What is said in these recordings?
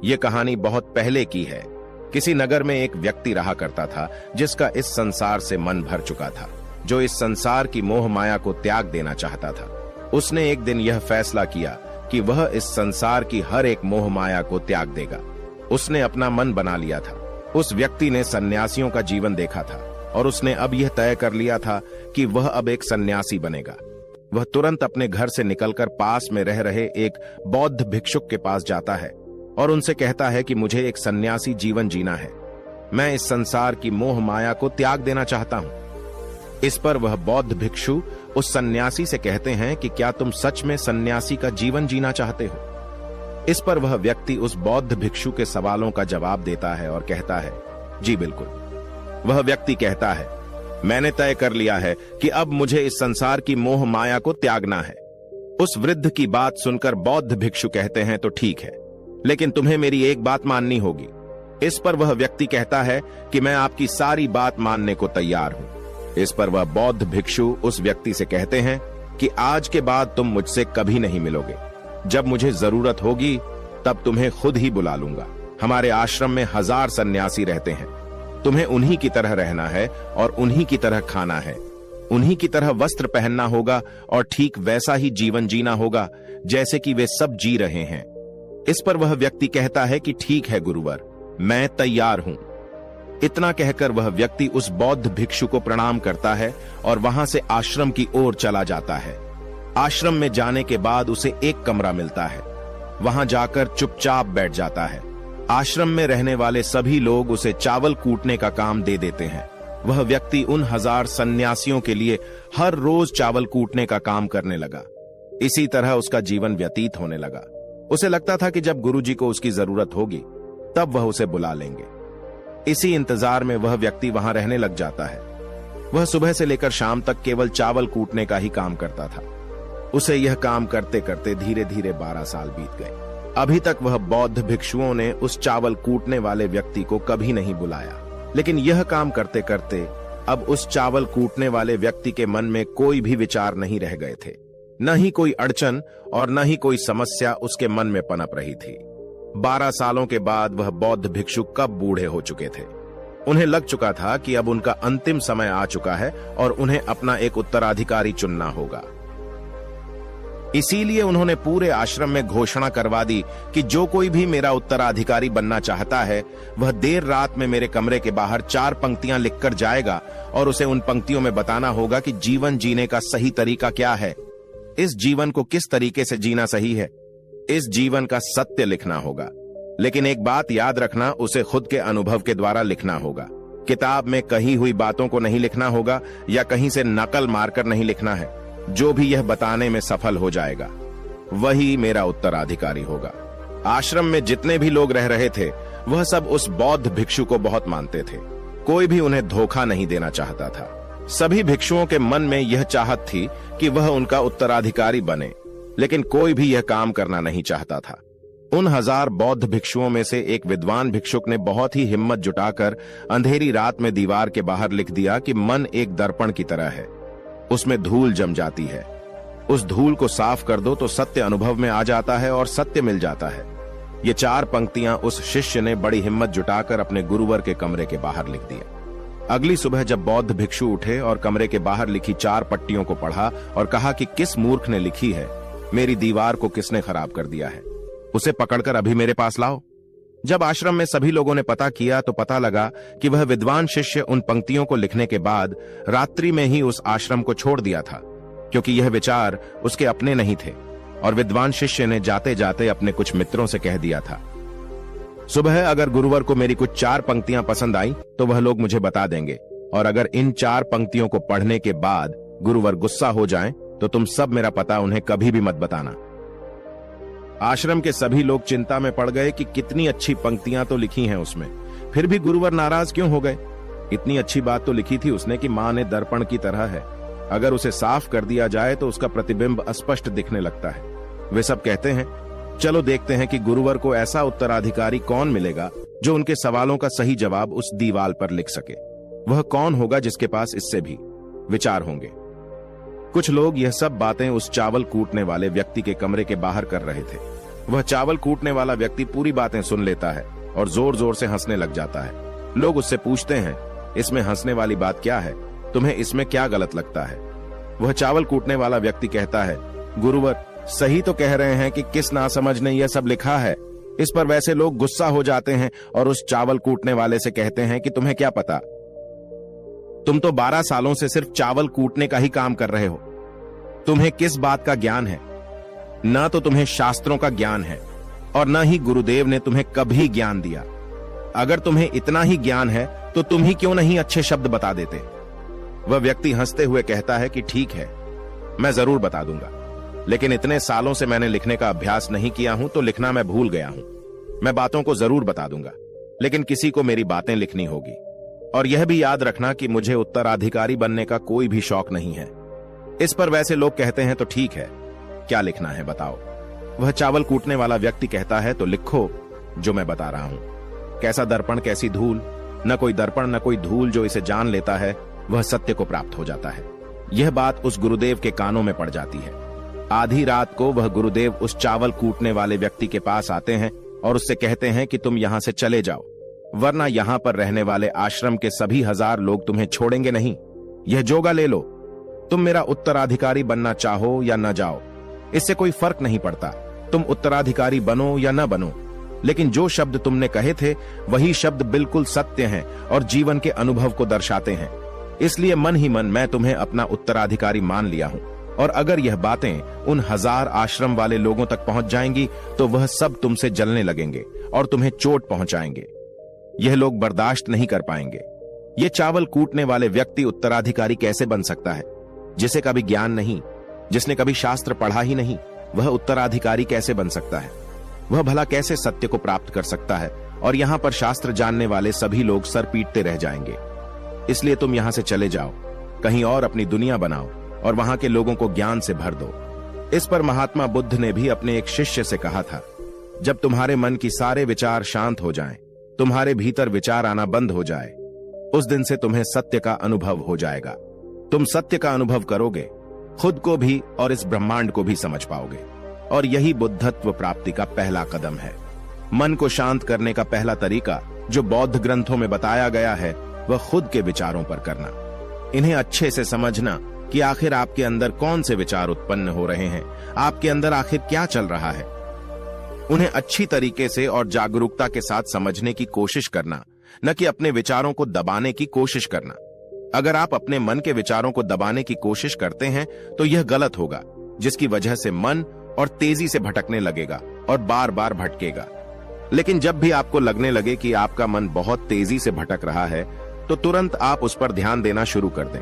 ये कहानी बहुत पहले की है। किसी नगर में एक व्यक्ति रहा करता था जिसका इस संसार से मन भर चुका था, जो इस संसार की मोह माया को त्याग देना चाहता था। उसने एक दिन यह फैसला किया कि वह इस संसार की हर एक मोह माया को त्याग देगा। उसने अपना मन बना लिया था। उस व्यक्ति ने सन्यासियों का जीवन देखा था और उसने अब यह तय कर लिया था कि वह अब एक सन्यासी बनेगा। वह तुरंत अपने घर से निकलकर पास में रह रहे एक बौद्ध भिक्षुक के पास जाता है और उनसे कहता है कि मुझे एक सन्यासी जीवन जीना है। मैं इस संसार की मोह माया को त्याग देना चाहता हूं। इस पर वह बौद्ध भिक्षु उस सन्यासी से कहते हैं कि क्या तुम सच में सन्यासी का जीवन जीना चाहते हो? इस पर वह व्यक्ति उस बौद्ध भिक्षु के सवालों का जवाब देता है और कहता है, जी बिल्कुल। वह व्यक्ति कहता है, मैंने तय कर लिया है कि अब मुझे इस संसार की मोह माया को त्यागना है। उस वृद्ध की बात सुनकर बौद्ध भिक्षु कहते हैं, तो ठीक है, लेकिन तुम्हें मेरी एक बात माननी होगी। इस पर वह व्यक्ति कहता है कि मैं आपकी सारी बात मानने को तैयार हूं। इस पर वह बौद्ध भिक्षु उस व्यक्ति से कहते हैं कि आज के बाद तुम मुझसे कभी नहीं मिलोगे। जब मुझे जरूरत होगी तब तुम्हें खुद ही बुला लूंगा। हमारे आश्रम में 1000 सन्यासी रहते हैं। तुम्हें उन्हीं की तरह रहना है और उन्हीं की तरह खाना है, उन्हीं की तरह वस्त्र पहनना होगा और ठीक वैसा ही जीवन जीना होगा जैसे कि वे सब जी रहे हैं। इस पर वह व्यक्ति कहता है कि ठीक है गुरुवर, मैं तैयार हूं। इतना कहकर वह व्यक्ति उस बौद्ध भिक्षु को प्रणाम करता है और वहां से आश्रम की ओर चला जाता है। आश्रम में जाने के बाद उसे एक कमरा मिलता है। वहां जाकर चुपचाप बैठ जाता है। आश्रम में रहने वाले सभी लोग उसे चावल कूटने का काम दे देते हैं। वह व्यक्ति उन 1000 सन्यासियों के लिए हर रोज चावल कूटने का काम करने लगा। इसी तरह उसका जीवन व्यतीत होने लगा। उसे लगता था कि जब गुरुजी को उसकी जरूरत होगी तब वह उसे बुला लेंगे। इसी इंतजार में वह व्यक्ति वहां रहने लग जाता है। वह सुबह से लेकर शाम तक केवल चावल कूटने का ही काम करता था। उसे यह काम करते करते धीरे धीरे 12 साल बीत गए। अभी तक वह बौद्ध भिक्षुओं ने उस चावल कूटने वाले व्यक्ति को कभी नहीं बुलाया। लेकिन यह काम करते करते अब उस चावल कूटने वाले व्यक्ति के मन में कोई भी विचार नहीं रह गए थे। न ही कोई अड़चन और न ही कोई समस्या उसके मन में पनप रही थी। 12 सालों के बाद वह बौद्ध भिक्षु कब बूढ़े हो चुके थे। उन्हें लग चुका था कि अब उनका अंतिम समय आ चुका है और उन्हें अपना एक उत्तराधिकारी चुनना होगा। इसीलिए उन्होंने पूरे आश्रम में घोषणा करवा दी कि जो कोई भी मेरा उत्तराधिकारी बनना चाहता है वह देर रात में मेरे कमरे के बाहर 4 पंक्तियां लिखकर जाएगा और उसे उन पंक्तियों में बताना होगा कि जीवन जीने का सही तरीका क्या है, इस जीवन को किस तरीके से जीना सही है। इस जीवन का सत्य लिखना होगा। लेकिन एक बात याद रखना, उसे खुद के अनुभव के द्वारा लिखना होगा। किताब में कही हुई बातों को नहीं लिखना होगा या कहीं से नकल मारकर नहीं लिखना है। जो भी यह बताने में सफल हो जाएगा वही मेरा उत्तराधिकारी होगा। आश्रम में जितने भी लोग रह रहे थे वह सब उस बौद्ध भिक्षु को बहुत मानते थे। कोई भी उन्हें धोखा नहीं देना चाहता था। सभी भिक्षुओं के मन में यह चाहत थी कि वह उनका उत्तराधिकारी बने, लेकिन कोई भी यह काम करना नहीं चाहता था। उन 1000 बौद्ध भिक्षुओं में से एक विद्वान भिक्षुक ने बहुत ही हिम्मत जुटाकर अंधेरी रात में दीवार के बाहर लिख दिया कि मन एक दर्पण की तरह है, उसमें धूल जम जाती है। उस धूल को साफ कर दो तो सत्य अनुभव में आ जाता है और सत्य मिल जाता है। ये 4 पंक्तियां उस शिष्य ने बड़ी हिम्मत जुटाकर अपने गुरुवर के कमरे के बाहर लिख दिया। अगली सुबह जब बौद्ध भिक्षु उठे और कमरे के बाहर लिखी 4 पट्टियों को पढ़ा और कहा कि किस मूर्ख ने लिखी है, मेरी दीवार को किसने खराब कर दिया है, उसे पकड़कर अभी मेरे पास लाओ। जब आश्रम में सभी लोगों ने पता किया तो पता लगा कि वह विद्वान शिष्य उन पंक्तियों को लिखने के बाद रात्रि में ही उस आश्रम को छोड़ दिया था, क्योंकि यह विचार उसके अपने नहीं थे और विद्वान शिष्य ने जाते जाते अपने कुछ मित्रों से कह दिया था, सुबह अगर गुरुवर को मेरी कुछ 4 पंक्तियां पसंद आई तो वह लोग मुझे बता देंगे, और अगर इन 4 पंक्तियों को पढ़ने के बाद गुरुवर गुस्सा हो जाएं तो तुम सब मेरा पता उन्हें कभी भी मत बताना। आश्रम के सभी लोग चिंता में पड़ गए कि कितनी अच्छी पंक्तियां तो लिखी हैं उसमें, फिर भी गुरुवर नाराज क्यों हो गए। इतनी अच्छी बात तो लिखी थी उसने कि मां ने दर्पण की तरह है, अगर उसे साफ कर दिया जाए तो उसका प्रतिबिंब अस्पष्ट दिखने लगता है। वे सब कहते हैं, चलो देखते हैं कि गुरुवर को ऐसा उत्तराधिकारी कौन मिलेगा जो उनके सवालों का सही जवाब उस दीवार पर लिख सके। वह कौन होगा जिसके पास इससे भी विचार होंगे। कुछ लोग यह सब बातें उस चावल कूटने वाले व्यक्ति के कमरे के बाहर कर रहे थे। वह चावल कूटने वाला व्यक्ति पूरी बातें सुन लेता है और जोर जोर से हंसने लग जाता है। लोग उससे पूछते हैं, इसमें हंसने वाली बात क्या है? तुम्हें इसमें क्या गलत लगता है? वह चावल कूटने वाला व्यक्ति कहता है, गुरुवर, सही तो कह रहे हैं कि किस नासमझ ने यह सब लिखा है। इस पर वैसे लोग गुस्सा हो जाते हैं और उस चावल कूटने वाले से कहते हैं कि तुम्हें क्या पता, तुम तो 12 सालों से सिर्फ चावल कूटने का ही काम कर रहे हो। तुम्हें किस बात का ज्ञान है? न तो तुम्हें शास्त्रों का ज्ञान है और न ही गुरुदेव ने तुम्हें कभी ज्ञान दिया। अगर तुम्हें इतना ही ज्ञान है तो तुम ही क्यों नहीं अच्छे शब्द बता देते? वह व्यक्ति हंसते हुए कहता है कि ठीक है, मैं जरूर बता दूंगा, लेकिन इतने सालों से मैंने लिखने का अभ्यास नहीं किया हूं तो लिखना मैं भूल गया हूं। मैं बातों को जरूर बता दूंगा, लेकिन किसी को मेरी बातें लिखनी होगी। और यह भी याद रखना कि मुझे उत्तराधिकारी बनने का कोई भी शौक नहीं है। इस पर वैसे लोग कहते हैं, तो ठीक है, क्या लिखना है बताओ। वह चावल कूटने वाला व्यक्ति कहता है, तो लिखो जो मैं बता रहा हूं। कैसा दर्पण कैसी धूल, न कोई दर्पण न कोई धूल, जो इसे जान लेता है वह सत्य को प्राप्त हो जाता है। यह बात उस गुरुदेव के कानों में पड़ जाती है। आधी रात को वह गुरुदेव उस चावल कूटने वाले व्यक्ति के पास आते हैं और उससे कहते हैं कि तुम यहां से चले जाओ, वरना यहां पर रहने वाले आश्रम के सभी 1000 लोग तुम्हें छोड़ेंगे नहीं। यह जोगा ले लो, तुम मेरा उत्तराधिकारी बनना चाहो या न जाओ, इससे कोई फर्क नहीं पड़ता। तुम उत्तराधिकारी बनो या न बनो, लेकिन जो शब्द तुमने कहे थे वही शब्द बिल्कुल सत्य हैं और जीवन के अनुभव को दर्शाते हैं। इसलिए मन ही मन मैं तुम्हें अपना उत्तराधिकारी मान लिया हूं। और अगर यह बातें उन 1000 आश्रम वाले लोगों तक पहुंच जाएंगी तो वह सब तुमसे जलने लगेंगे और तुम्हें चोट पहुंचाएंगे। यह लोग बर्दाश्त नहीं कर पाएंगे। ये चावल कूटने वाले व्यक्ति उत्तराधिकारी कैसे बन सकता है? जिसे कभी ज्ञान नहीं, जिसने कभी शास्त्र पढ़ा ही नहीं, वह उत्तराधिकारी कैसे बन सकता है? वह भला कैसे सत्य को प्राप्त कर सकता है? और यहां पर शास्त्र जानने वाले सभी लोग सर पीटते रह जाएंगे। इसलिए तुम यहां से चले जाओ, कहीं और अपनी दुनिया बनाओ और वहां के लोगों को ज्ञान से भर दो। इस पर महात्मा बुद्ध ने भी अपने एक शिष्य से कहा था, जब तुम्हारे मन की सारे विचार शांत हो जाएं, तुम्हारे भीतर विचार आना बंद हो जाए, उस दिन से तुम्हें सत्य का अनुभव हो जाएगा। तुम सत्य का अनुभव करोगे, खुद को भी और इस ब्रह्मांड को भी समझ पाओगे। और यही बुद्धत्व प्राप्ति का पहला कदम है। मन को शांत करने का पहला तरीका जो बौद्ध ग्रंथों में बताया गया है वह खुद के विचारों पर करना। इन्हें अच्छे से समझना कि आखिर आपके अंदर कौन से विचार उत्पन्न हो रहे हैं, आपके अंदर आखिर क्या चल रहा है। उन्हें अच्छी तरीके से और जागरूकता के साथ समझने की कोशिश करना, न कि अपने विचारों को दबाने की कोशिश करना। अगर आप अपने मन के विचारों को दबाने की कोशिश करते हैं तो यह गलत होगा, जिसकी वजह से मन और तेजी से भटकने लगेगा और बार बार भटकेगा। लेकिन जब भी आपको लगने लगे कि आपका मन बहुत तेजी से भटक रहा है तो तुरंत आप उस पर ध्यान देना शुरू कर दें।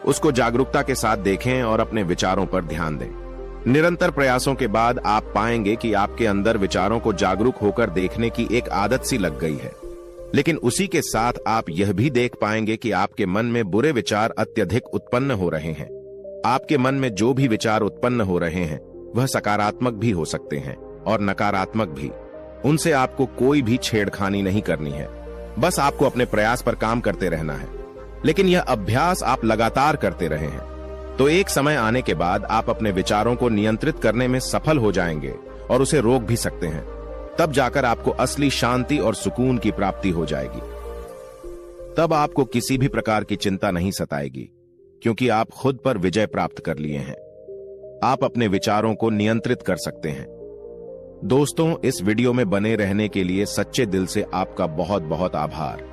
उसको जागरूकता के साथ देखें और अपने विचारों पर ध्यान दें। निरंतर प्रयासों के बाद आप पाएंगे कि आपके अंदर विचारों को जागरूक होकर देखने की एक आदत सी लग गई है। लेकिन उसी के साथ आप यह भी देख पाएंगे कि आपके मन में बुरे विचार अत्यधिक उत्पन्न हो रहे हैं। आपके मन में जो भी विचार उत्पन्न हो रहे हैं वह सकारात्मक भी हो सकते हैं और नकारात्मक भी। उनसे आपको कोई भी छेड़खानी नहीं करनी है, बस आपको अपने प्रयास पर काम करते रहना है। लेकिन यह अभ्यास आप लगातार करते रहे हैं तो एक समय आने के बाद आप अपने विचारों को नियंत्रित करने में सफल हो जाएंगे और उसे रोक भी सकते हैं। तब जाकर आपको असली शांति और सुकून की प्राप्ति हो जाएगी। तब आपको किसी भी प्रकार की चिंता नहीं सताएगी, क्योंकि आप खुद पर विजय प्राप्त कर लिए हैं। आप अपने विचारों को नियंत्रित कर सकते हैं। दोस्तों, इस वीडियो में बने रहने के लिए सच्चे दिल से आपका बहुत बहुत आभार।